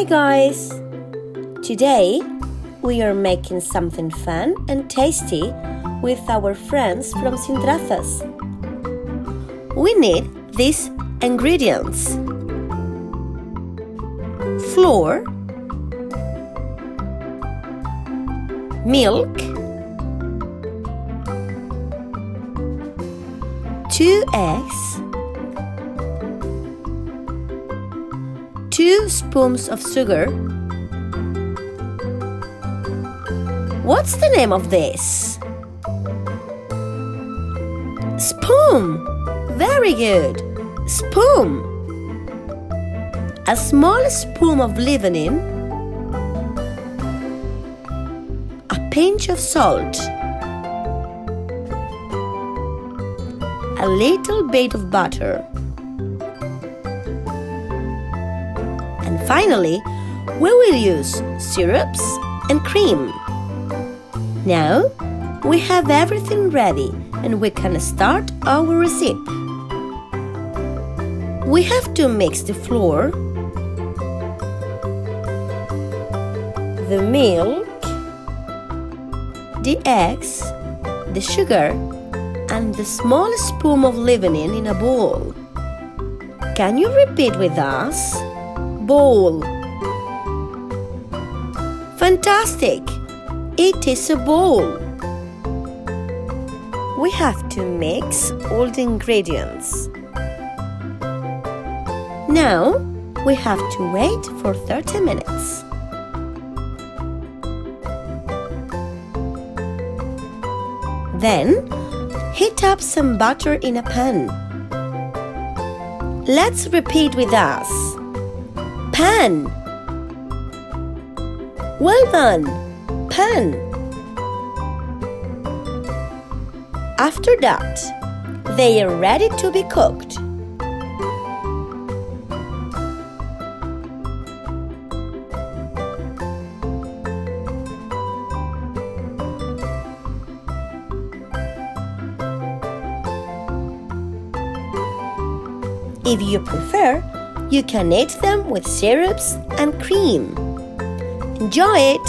Hi guys! Today we are making something fun and tasty with our friends from Sin Trazas. We need these ingredients: flour, milk, 2 eggs, 2 spoons of sugar. What's the name of this? Spoon! Very good! Spoon! A small spoon of leavening, a pinch of salt, a little bit of butter, and finally, we will use syrups and cream. Now, we have everything ready and we can start our recipe. We have to mix the flour, the milk, the eggs, the sugar, and the small spoon of leavening in a bowl. Can you repeat with us? Bowl. Fantastic! It is a bowl. We have to mix all the ingredients. Now we have to wait for 30 minutes. Then heat up some butter in a pan. Let's repeat with us. Pan. Well done. Pan. After that, they are ready to be cooked. If you prefer, you can eat them with syrups and cream. Enjoy it!